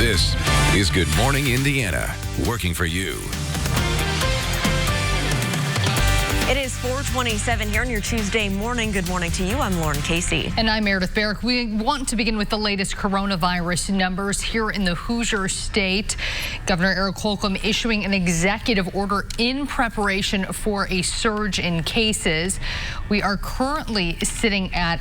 This is Good Morning Indiana, working for you. It is 4:27 here on your Tuesday morning. Good morning to you. I'm Lauren Casey. And I'm Meredith Barrick. We want to begin with the latest coronavirus numbers here in the Hoosier State. Governor Eric Holcomb issuing an executive order in preparation for a surge in cases. We are currently sitting at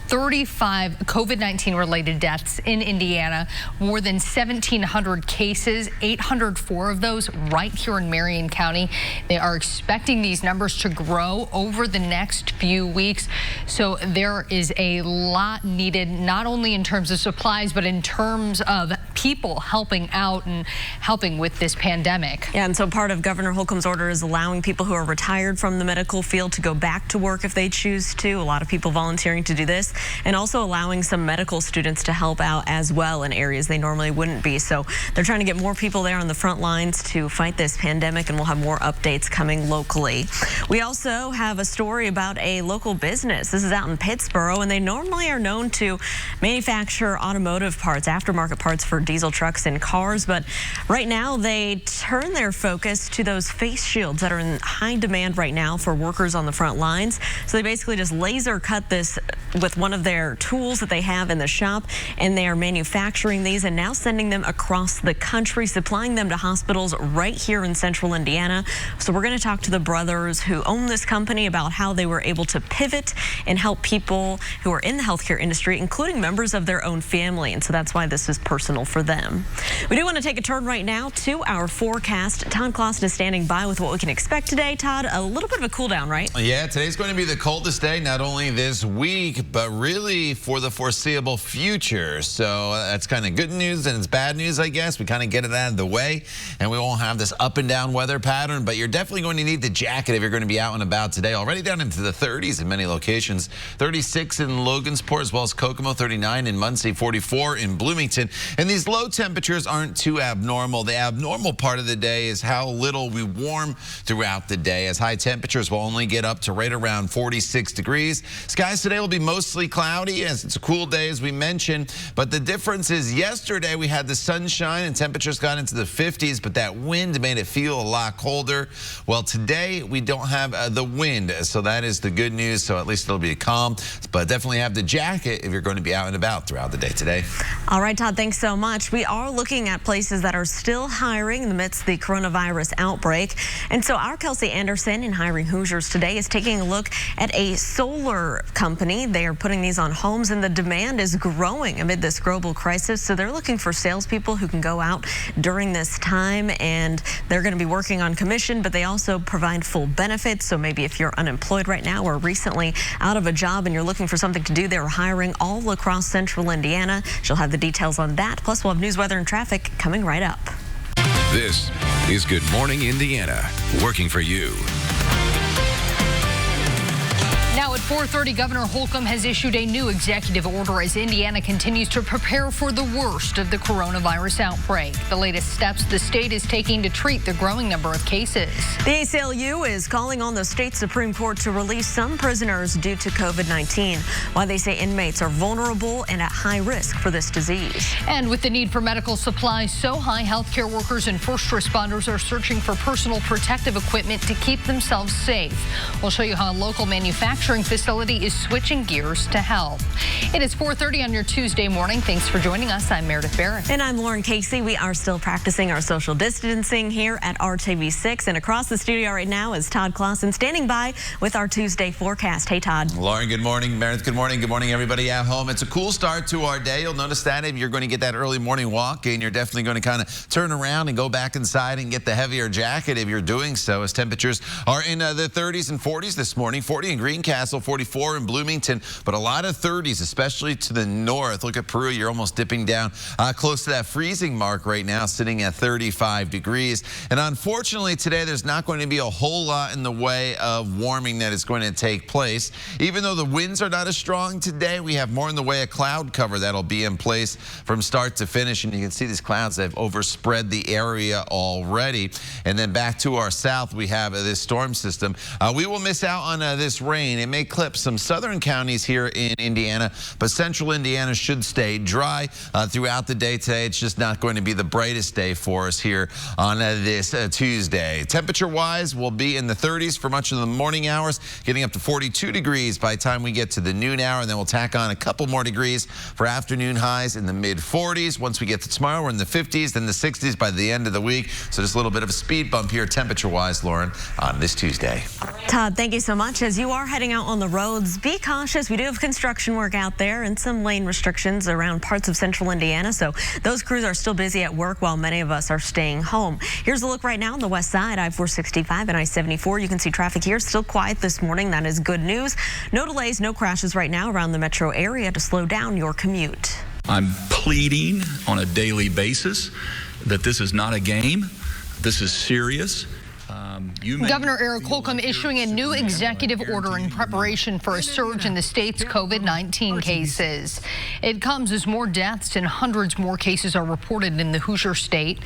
35 COVID-19 related deaths in Indiana, more than 1,700 cases, 804 of those right here in Marion County. They are expecting these numbers to grow over the next few weeks. So there is a lot needed, not only in terms of supplies, but in terms of people helping out and helping with this pandemic. Yeah, and so part of Governor Holcomb's order is allowing people who are retired from the medical field to go back to work if they choose to. A lot of people volunteering to do this, and also allowing some medical students to help out as well in areas they normally wouldn't be. So they're trying to get more people there on the front lines to fight this pandemic, and we'll have more updates coming locally. We also have a story about a local business. This is out in Pittsburgh, and they normally are known to manufacture automotive parts, aftermarket parts for diesel trucks and cars, but right now they turn their focus to those face shields that are in high demand right now for workers on the front lines. So they basically just laser cut this with one of their tools that they have in the shop, and they are manufacturing these and now sending them across the country, supplying them to hospitals right here in central Indiana. So we're going to talk to the brothers who own this company about how they were able to pivot and help people who are in the healthcare industry, including members of their own family. And so that's why this is personal for them. We do want to take a turn right now to our forecast. Todd Clausen is standing by with what we can expect today. Todd, a little bit of a cool down, right? Yeah, today's going to be the coldest day, not only this week, but really for the foreseeable future. So that's kind of good news, and it's bad news, I guess. We kind of get it out of the way, and we won't have this up and down weather pattern, but you're definitely going to need the jacket if you're going to be out and about today. Already down into the 30s in many locations. 36 in Logansport, as well as Kokomo, 39 in Muncie, 44 in Bloomington. And these low temperatures aren't too abnormal. The abnormal part of the day is how little we warm throughout the day, as high temperatures will only get up to right around 46 degrees. Skies today will be mostly cloudy, as it's a cool day, as we mentioned. But the difference is yesterday we had the sunshine and temperatures got into the 50s, but that wind made it feel a lot colder. Well, today we don't have the wind, so that is the good news. So at least it'll be calm, but definitely have the jacket if you're going to be out and about throughout the day today. All right, Todd, thanks so much. We are looking at places that are still hiring in the midst of the coronavirus outbreak. And so our Kelsey Anderson in Hiring Hoosiers today is taking a look at a solar company. They are putting these on homes, and the demand is growing amid this global crisis. So they're looking for salespeople who can go out during this time, and they're going to be working on commission, but they also provide full benefits. So maybe if you're unemployed right now or recently out of a job and you're looking for something to do, they're hiring all across central Indiana. She'll have the details on that. Plus, we'll have news, weather, and traffic coming right up. This is Good Morning Indiana, working for you. Now at 4:30, Governor Holcomb has issued a new executive order as Indiana continues to prepare for the worst of the coronavirus outbreak. The latest steps the state is taking to treat the growing number of cases. The ACLU is calling on the state Supreme Court to release some prisoners due to COVID-19, while they say inmates are vulnerable and at high risk for this disease. And with the need for medical supplies so high, healthcare workers and first responders are searching for personal protective equipment to keep themselves safe. We'll show you how a local manufacturing facility is switching gears to help. It is 4:30 on your Tuesday morning. Thanks for joining us. I'm Meredith Barrick. And I'm Lauren Casey. We are still practicing our social distancing here at RTV6. And across the studio right now is Todd Clausen standing by with our Tuesday forecast. Hey, Todd. Lauren, good morning. Meredith, good morning. Good morning, everybody at home. It's a cool start to our day. You'll notice that if you're going to get that early morning walk, and you're definitely going to kind of turn around and go back inside and get the heavier jacket if you're doing so, as temperatures are in the 30s and 40s this morning. 40 in Greencastle, 44 in Bloomington, but a lot of 30s, especially to the north. Look at Peru. You're almost dipping down close to that freezing mark right now, sitting at 35 degrees. And unfortunately today, there's not going to be a whole lot in the way of warming that is going to take place. Even though the winds are not as strong today, we have more in the way of cloud cover that'll be in place from start to finish. And you can see these clouds that have overspread the area already. And then back to our south, we have this storm system. We will miss out on this rain. It may clip some southern counties here in Indiana, but central Indiana should stay dry throughout the day today. It's just not going to be the brightest day for us here on this Tuesday. Temperature-wise, we'll be in the 30s for much of the morning hours, getting up to 42 degrees by the time we get to the noon hour, and then we'll tack on a couple more degrees for afternoon highs in the mid-40s. Once we get to tomorrow, we're in the 50s, then the 60s by the end of the week. So just a little bit of a speed bump here temperature-wise, Lauren, on this Tuesday. Todd, thank you so much. As you are heading out on the roads, be cautious. We do have construction work out there and some lane restrictions around parts of central Indiana. So those crews are still busy at work while many of us are staying home. Here's a look right now on the west side, I-465 and I-74. You can see traffic here still quiet this morning. That is good news. No delays, no crashes right now around the metro area to slow down your commute. I'm pleading on a daily basis that this is not a game. This is serious. Governor Eric Holcomb issuing a new executive order in preparation for a surge in the state's COVID-19 cases. It comes as more deaths and hundreds more cases are reported in the Hoosier state.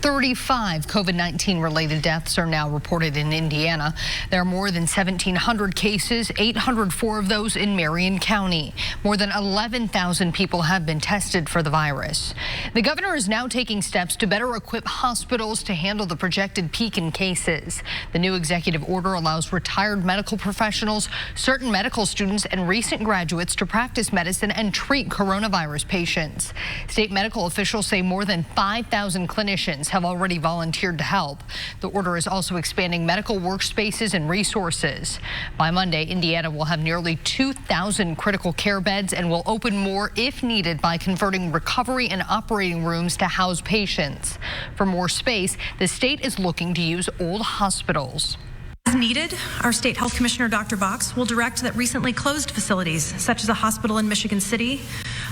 35 COVID-19 related deaths are now reported in Indiana. There are more than 1,700 cases, 804 of those in Marion County. More than 11,000 people have been tested for the virus. The governor is now taking steps to better equip hospitals to handle the projected peak in cases. The new executive order allows retired medical professionals, certain medical students, and recent graduates to practice medicine and treat coronavirus patients. State medical officials say more than 5,000 clinicians have already volunteered to help. The order is also expanding medical workspaces and resources. By Monday, Indiana will have nearly 2,000 critical care beds and will open more if needed by converting recovery and operating rooms to house patients. For more space, the state is looking to use old hospitals. As needed, our state health commissioner, Dr. Box, will direct that recently closed facilities, such as a hospital in Michigan City,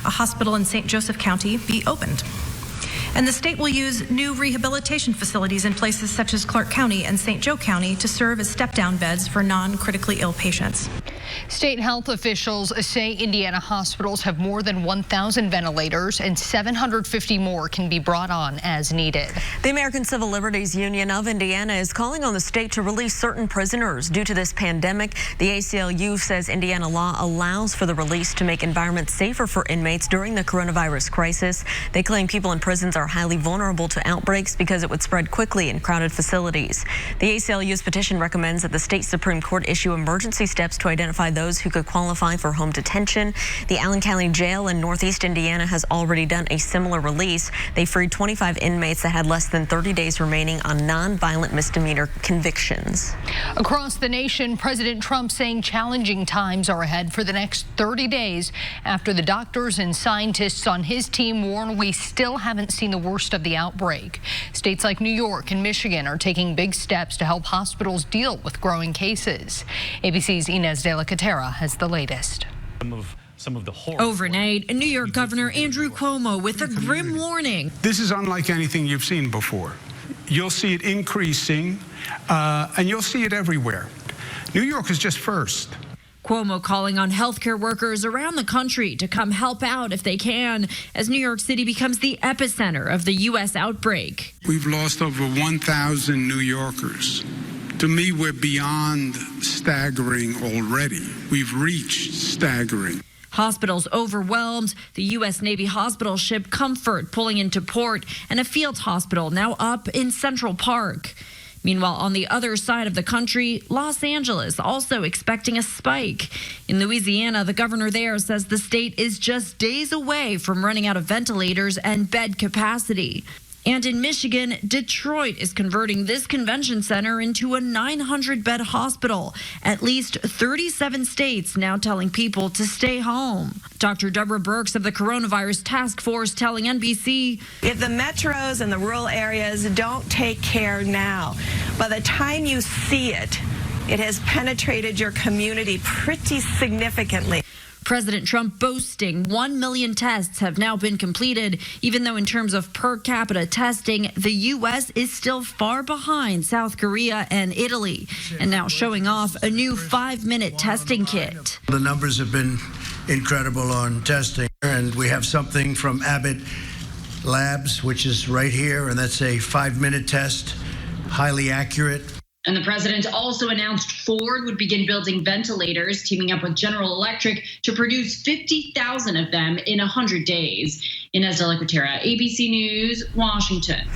a hospital in St. Joseph County, be opened. And the state will use new rehabilitation facilities in places such as Clark County and St. Joe County to serve as step-down beds for non-critically ill patients. State health officials say Indiana hospitals have more than 1,000 ventilators and 750 more can be brought on as needed. The American Civil Liberties Union of Indiana is calling on the state to release certain prisoners due to this pandemic. The ACLU says Indiana law allows for the release to make environments safer for inmates during the coronavirus crisis. They claim people in prisons are highly vulnerable to outbreaks because it would spread quickly in crowded facilities. The ACLU's petition recommends that the state Supreme Court issue emergency steps to identify those who could qualify for home detention. The Allen County Jail in Northeast Indiana has already done a similar release. They freed 25 inmates that had less than 30 days remaining on nonviolent misdemeanor convictions. Across the nation, President Trump saying challenging times are ahead for the next 30 days after the doctors and scientists on his team warn we still haven't seen the worst of the outbreak. States like New York and Michigan are taking big steps to help hospitals deal with growing cases. ABC's Inez de la Catera has the latest. Overnight, New York Governor Andrew Cuomo with a grim warning. This is unlike anything you've seen before. You'll see it increasing, and you'll see it everywhere. New York is just first. Cuomo calling on healthcare workers around the country to come help out if they can, as New York City becomes the epicenter of the U.S. outbreak. We've lost over 1,000 New Yorkers. To me, we're beyond staggering already. We've reached staggering. Hospitals overwhelmed, the U.S. Navy hospital ship Comfort pulling into port, and a field hospital now up in Central Park. Meanwhile, on the other side of the country, Los Angeles also expecting a spike. In Louisiana, the governor there says the state is just days away from running out of ventilators and bed capacity. And in Michigan, Detroit is converting this convention center into a 900-bed hospital. At least 37 states now telling people to stay home. Dr. Deborah Birx of the Coronavirus Task Force telling NBC, if the metros and the rural areas don't take care now, by the time you see it, it has penetrated your community pretty significantly. President Trump boasting 1 million tests have now been completed, even though in terms of per capita testing, the U.S. is still far behind South Korea and Italy, and now showing off a new 5-minute testing kit. The numbers have been incredible on testing, and we have something from Abbott Labs, which is right here, and that's a 5-minute test, highly accurate. And the president also announced Ford would begin building ventilators, teaming up with General Electric to produce 50,000 of them in 100 days. Inez de la Cuetara, ABC News, Washington.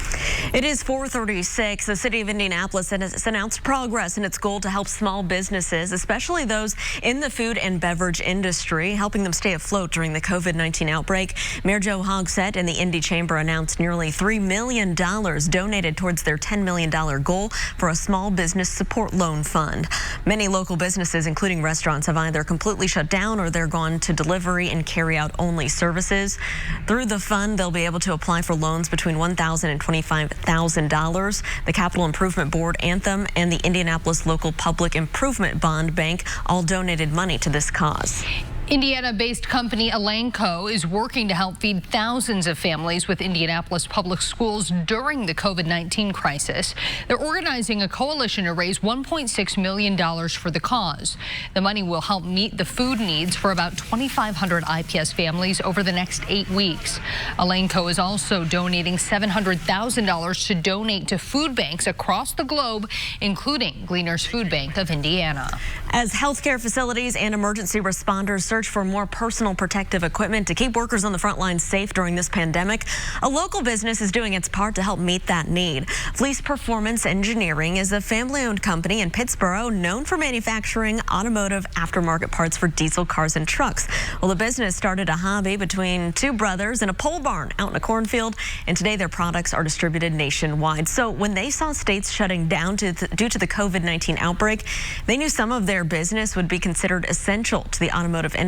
It is 4:36. The city of Indianapolis has announced progress in its goal to help small businesses, especially those in the food and beverage industry, helping them stay afloat during the COVID-19 outbreak. Mayor Joe Hogsett and the Indy Chamber announced nearly $3 million donated towards their $10 million goal for a small business support loan fund. Many local businesses, including restaurants, have either completely shut down or they're gone to delivery and carry-out only services. Through the fund, they'll be able to apply for loans between $1,000 and $25,000. The Capital Improvement Board, Anthem, and the Indianapolis Local Public Improvement Bond Bank all donated money to this cause. Indiana-based company Elanco is working to help feed thousands of families with Indianapolis public schools during the COVID-19 crisis. They're organizing a coalition to raise $1.6 million for the cause. The money will help meet the food needs for about 2,500 IPS families over the next 8 weeks. Elanco is also donating $700,000 to donate to food banks across the globe, including Gleaner's Food Bank of Indiana. As healthcare facilities and emergency responders search for more personal protective equipment to keep workers on the front lines safe during this pandemic, a local business is doing its part to help meet that need. Fleece Performance Engineering is a family-owned company in Pittsburgh known for manufacturing automotive aftermarket parts for diesel cars and trucks. Well, the business started a hobby between two brothers in a pole barn out in a cornfield, and today their products are distributed nationwide. So when they saw states shutting down due to the COVID-19 outbreak, they knew some of their business would be considered essential to the automotive industry.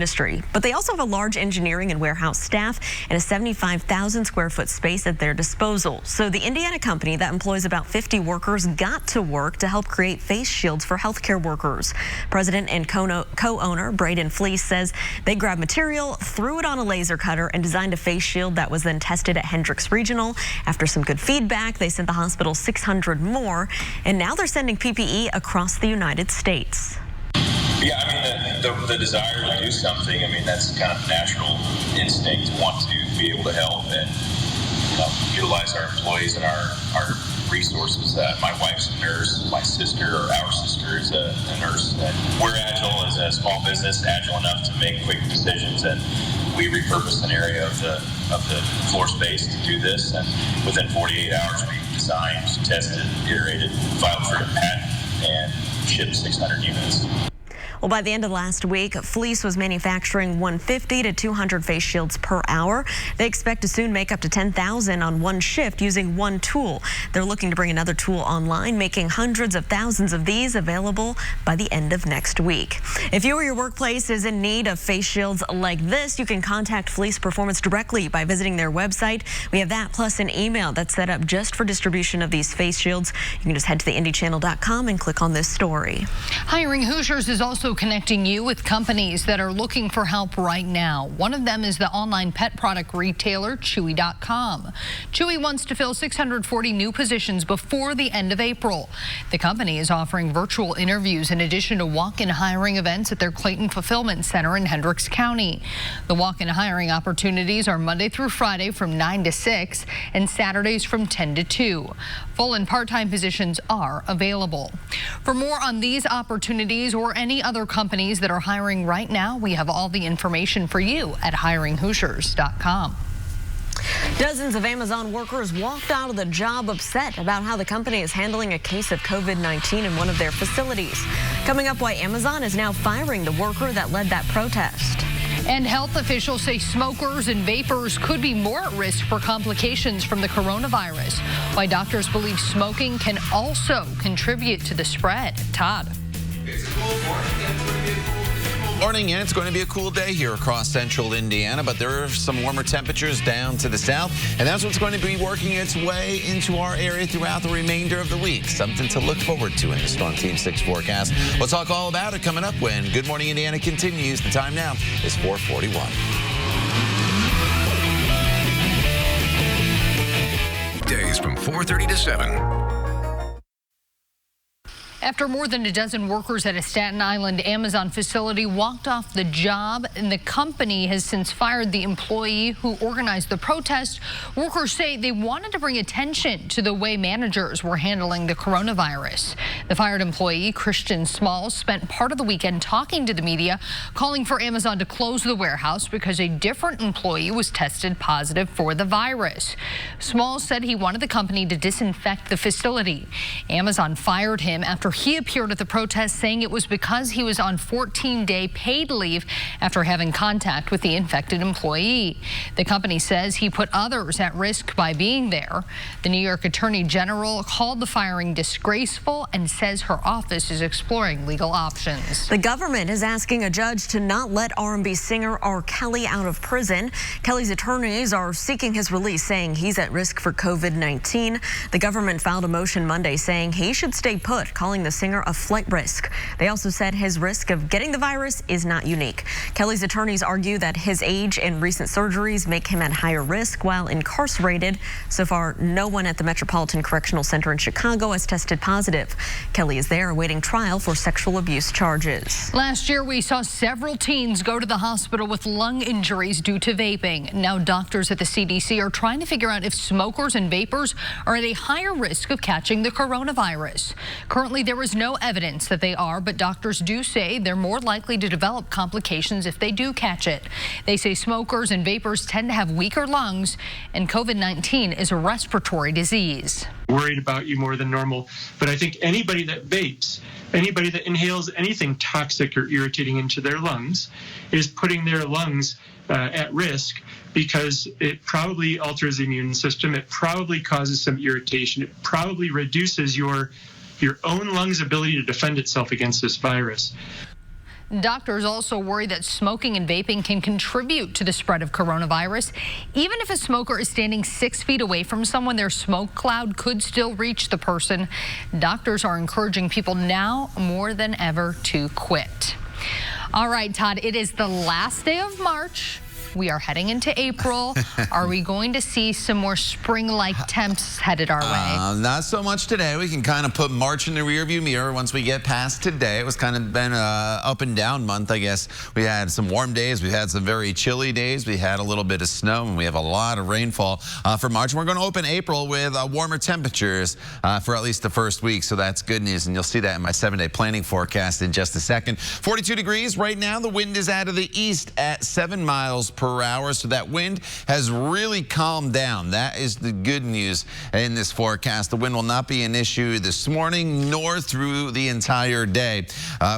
But they also have a large engineering and warehouse staff and a 75,000 square foot space at their disposal. So the Indiana company that employs about 50 workers got to work to help create face shields for healthcare workers. President and co-owner Braden Fleece says they grabbed material, threw it on a laser cutter, and designed a face shield that was then tested at Hendricks Regional. After some good feedback, they sent the hospital 600 more, and now they're sending PPE across the United States. Yeah, I mean, the desire to do something, I mean, that's kind of natural instinct, want to be able to help and utilize our employees and our resources. My wife's a nurse, my sister, or our sister is a nurse. And we're agile as a small business, agile enough to make quick decisions, and we repurposed an area of the floor space to do this, and within 48 hours we designed, tested, iterated, filed for a patent, and shipped 600 units. Well, by the end of last week, Fleece was manufacturing 150 to 200 face shields per hour. They expect to soon make up to 10,000 on one shift using one tool. They're looking to bring another tool online, making hundreds of thousands of these available by the end of next week. If you or your workplace is in need of face shields like this, you can contact Fleece Performance directly by visiting their website. We have that plus an email that's set up just for distribution of these face shields. You can just head to theindychannel.com and click on this story. Hiring Hoosiers is also connecting you with companies that are looking for help right now. One of them is the online pet product retailer Chewy.com. Chewy wants to fill 640 new positions before the end of April. The company is offering virtual interviews in addition to walk-in hiring events at their Clayton Fulfillment Center in Hendricks County. The walk-in hiring opportunities are Monday through Friday from 9 to 6 and Saturdays from 10 to 2. Full and part-time positions are available. For more on these opportunities or any other companies that are hiring right now, we have all the information for you at hiringhoosiers.com. Dozens of Amazon workers walked out of the job upset about how the company is handling a case of COVID-19 in one of their facilities. Coming up, why Amazon is now firing the worker that led that protest. And health officials say smokers and vapers could be more at risk for complications from the coronavirus. Why doctors believe smoking can also contribute to the spread. Todd. Morning, and it's going to be a cool day here across central Indiana, but there are some warmer temperatures down to the south, and that's what's going to be working its way into our area throughout the remainder of the week. Something to look forward to in the Storm Team 6 forecast. We'll talk all about it coming up when Good Morning Indiana continues. The time now is 4:41. Days from 4:30 to 7. After more than a dozen workers at a Staten Island Amazon facility walked off the job, and the company has since fired the employee who organized the protest, workers say they wanted to bring attention to the way managers were handling the coronavirus. The fired employee, Christian Smalls, spent part of the weekend talking to the media, calling for Amazon to close the warehouse because a different employee was tested positive for the virus. Smalls said he wanted the company to disinfect the facility. Amazon fired him after he appeared at the protest, saying it was because he was on 14-day paid leave after having contact with the infected employee. The company says he put others at risk by being there. The New York Attorney General called the firing disgraceful and says her office is exploring legal options. The government is asking a judge to not let R&B singer R. Kelly out of prison. Kelly's attorneys are seeking his release, saying he's at risk for COVID-19. The government filed a motion Monday saying he should stay put, calling the singer a flight risk. They also said his risk of getting the virus is not unique. Kelly's attorneys argue that his age and recent surgeries make him at higher risk while incarcerated. So far, no one at the Metropolitan Correctional Center in Chicago has tested positive. Kelly is there awaiting trial for sexual abuse charges. Last year, we saw several teens go to the hospital with lung injuries due to vaping. Now, doctors at the CDC are trying to figure out if smokers and vapors are at a higher risk of catching the coronavirus. Currently, there is no evidence that they are, but doctors do say they're more likely to develop complications if they do catch it. They say smokers and vapors tend to have weaker lungs, and COVID-19 is a respiratory disease. Worried about you more than normal, but I think anybody that vapes, anybody that inhales anything toxic or irritating into their lungs is putting their lungs at risk, because it probably alters the immune system. It probably causes some irritation. It probably reduces your own lungs' ability to defend itself against this virus. Doctors also worry that smoking and vaping can contribute to the spread of coronavirus. Even if a smoker is standing 6 feet away from someone, their smoke cloud could still reach the person. Doctors are encouraging people now more than ever to quit. All right, Todd, it is the last day of March. We are heading into April. Are we going to see some more spring-like temps headed our way? Not so much today. We can kind of put March in the rearview mirror once we get past today. It was kind of been an up and down month, I guess. We had some warm days. We had some very chilly days. We had a little bit of snow, and we have a lot of rainfall for March. We're going to open April with warmer temperatures for at least the first week, so that's good news, and you'll see that in my 7-day planning forecast in just a second. 42 degrees right now. The wind is out of the east at 7 miles per hour, so that wind has really calmed down. That is the good news in this forecast. The wind will not be an issue this morning nor through the entire day.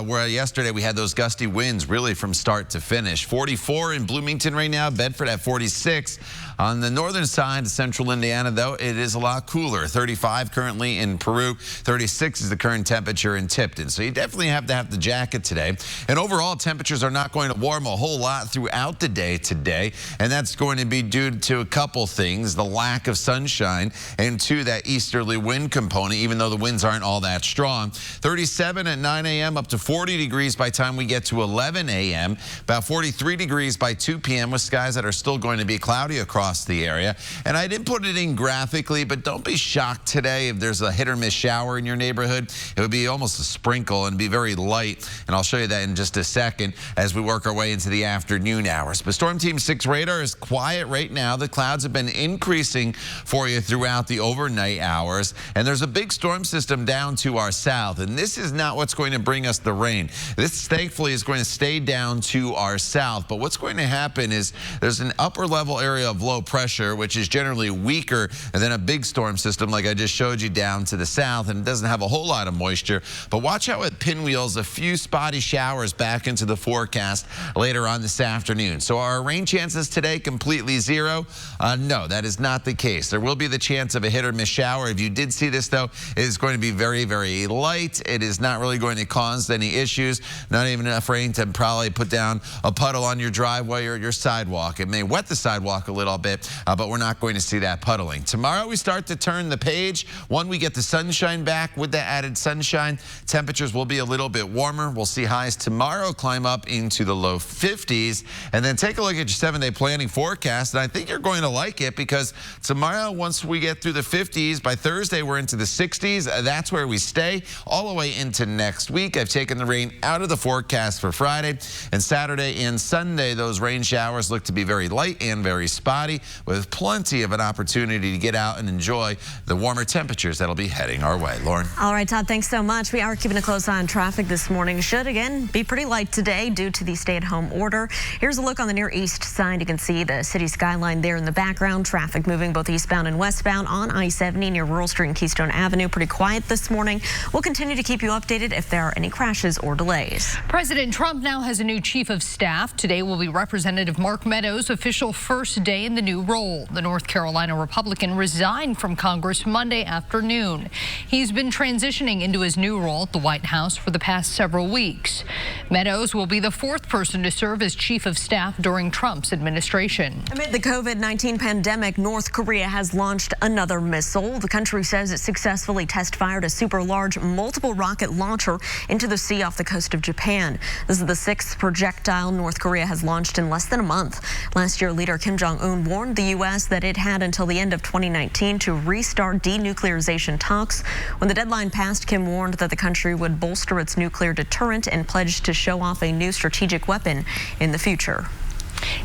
Where yesterday we had those gusty winds really from start to finish. 44 in Bloomington right now, Bedford at 46. On the northern side of central Indiana, though, it is a lot cooler. 35 currently in Peru. 36 is the current temperature in Tipton. So you definitely have to have the jacket today. And overall, temperatures are not going to warm a whole lot throughout the day today. And that's going to be due to a couple things. The lack of sunshine and to that easterly wind component, even though the winds aren't all that strong. 37 at 9 a.m. up to 40 degrees by the time we get to 11 a.m. About 43 degrees by 2 p.m. with skies that are still going to be cloudy across the area. And I didn't put it in graphically, but don't be shocked today if there's a hit or miss shower in your neighborhood. It would be almost a sprinkle and be very light. And I'll show you that in just a second as we work our way into the afternoon hours. But Storm Team 6 radar is quiet right now. The clouds have been increasing for you throughout the overnight hours. And there's a big storm system down to our south. And this is not what's going to bring us the rain. This thankfully is going to stay down to our south. But what's going to happen is there's an upper level area of low pressure, which is generally weaker than a big storm system like I just showed you down to the south, and it doesn't have a whole lot of moisture. But watch out with pinwheels, a few spotty showers back into the forecast later on this afternoon. So are rain chances today completely zero? No, that is not the case. There will be the chance of a hit or miss shower. If you did see this, though, it is going to be very, very light. It is not really going to cause any issues, not even enough rain to probably put down a puddle on your driveway or your sidewalk. It may wet the sidewalk a little bit, but we're not going to see that puddling. Tomorrow we start to turn the page. We get the sunshine back. With that added sunshine, temperatures will be a little bit warmer. We'll see highs tomorrow climb up into the low 50s. And then take a look at at your 7-day planning forecast, and I think you're going to like it because tomorrow, once we get through the 50s, by Thursday, we're into the 60s. That's where we stay all the way into next week. I've taken the rain out of the forecast for Friday, and Saturday and Sunday, those rain showers look to be very light and very spotty, with plenty of an opportunity to get out and enjoy the warmer temperatures that'll be heading our way. Lauren. All right, Todd, thanks so much. We are keeping a close eye on traffic this morning. Should, again, be pretty light today due to the stay-at-home order. Here's a look on the near east side. You can see the city skyline there in the background. Traffic moving both eastbound and westbound on I-70 near Rural Street and Keystone Avenue. Pretty quiet this morning. We'll continue to keep you updated if there are any crashes or delays. President Trump now has a new chief of staff. Today will be Representative Mark Meadows' official first day in the new role. The North Carolina Republican resigned from Congress Monday afternoon. He's been transitioning into his new role at the White House for the past several weeks. Meadows will be the fourth person to serve as chief of staff during Trump's administration. Amid the COVID-19 pandemic, North Korea has launched another missile. The country says it successfully test-fired a super-large multiple rocket launcher into the sea off the coast of Japan. This is the sixth projectile North Korea has launched in less than a month. Last year, leader Kim Jong-un warned the U.S. that it had until the end of 2019 to restart denuclearization talks. When the deadline passed, Kim warned that the country would bolster its nuclear deterrent and pledged to show off a new strategic weapon in the future.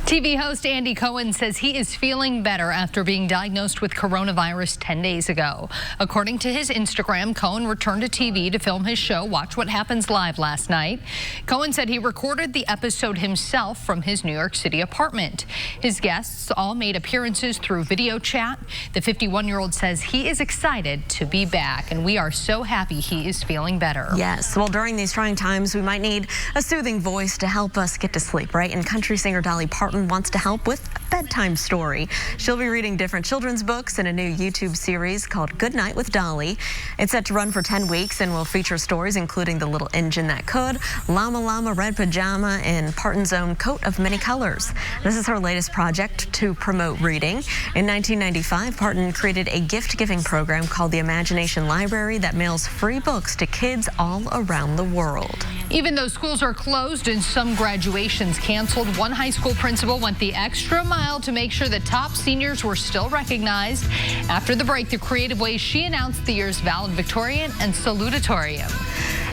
TV host Andy Cohen says he is feeling better after being diagnosed with coronavirus 10 days ago. According to his Instagram, Cohen returned to TV to film his show Watch What Happens Live last night. Cohen said he recorded the episode himself from his New York City apartment. His guests all made appearances through video chat. The 51-year-old says he is excited to be back, and we are so happy he is feeling better. Yes, well, during these trying times, we might need a soothing voice to help us get to sleep, right? And country singer Dolly Parton wants to help with a bedtime story. She'll be reading different children's books in a new YouTube series called Good Night with Dolly. It's set to run for 10 weeks and will feature stories including The Little Engine That Could, Llama Llama, Red Pajama, and Parton's own Coat of Many Colors. This is her latest project to promote reading. In 1995, Parton created a gift-giving program called the Imagination Library that mails free books to kids all around the world. Even though schools are closed and some graduations canceled, one high school principal went the extra mile to make sure the top seniors were still recognized. After the break, the creative ways she announced the year's valedictorian and salutatorium.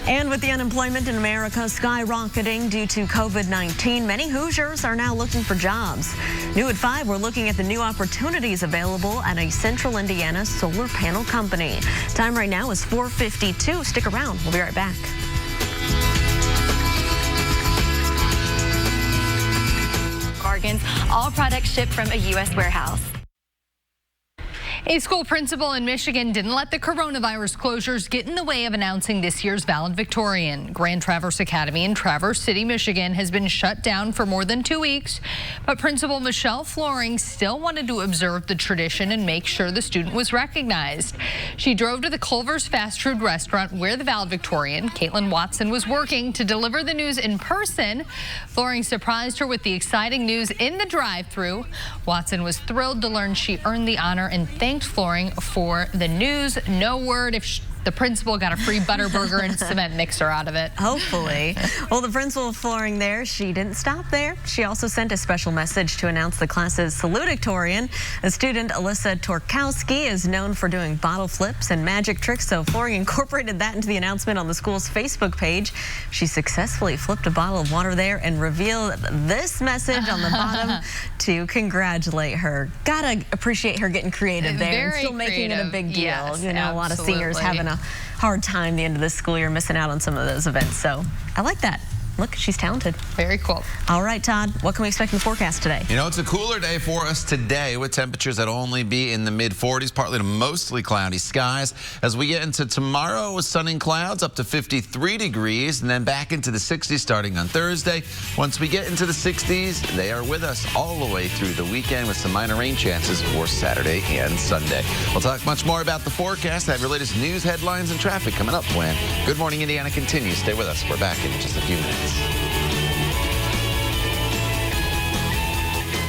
And with the unemployment in America skyrocketing due to COVID-19, many Hoosiers are now looking for jobs. New at 5, we're looking at the new opportunities available at a Central Indiana solar panel company. Time right now is 4:52. Stick around. We'll be right back. Bargains, all products shipped from a U.S. warehouse. A school principal in Michigan didn't let the coronavirus closures get in the way of announcing this year's valedictorian. Grand Traverse Academy in Traverse City, Michigan has been shut down for more than 2 weeks, but Principal Michelle Floring still wanted to observe the tradition and make sure the student was recognized. She drove to the Culver's fast food restaurant where the valedictorian, Caitlin Watson, was working to deliver the news in person. Floring surprised her with the exciting news in the drive-thru. Watson was thrilled to learn she earned the honor and thanked Floring for the news. No word if the principal got a free butter burger and cement mixer out of it. Hopefully. Well, the principal of Floring there, she didn't stop there. She also sent a special message to announce the class's salutatorian. The student, Alyssa Torkowski, is known for doing bottle flips and magic tricks, so Floring incorporated that into the announcement on the school's Facebook page. She successfully flipped a bottle of water there and revealed this message on the bottom to congratulate her. Gotta appreciate her getting creative there Very and still making it a big deal. Yes, you know, absolutely. A lot of seniors having a hard time the end of the school year, missing out on some of those events. So I like that. Look, she's talented. Very cool. All right, Todd, what can we expect in the forecast today? You know, it's a cooler day for us today with temperatures that'll only be in the mid-40s, partly to mostly cloudy skies. As we get into tomorrow with sun and clouds up to 53 degrees and then back into the 60s starting on Thursday. Once we get into the 60s, they are with us all the way through the weekend with some minor rain chances for Saturday and Sunday. We'll talk much more about the forecast, have your latest news, headlines, and traffic coming up when Good Morning Indiana continues. Stay with us. We're back in just a few minutes.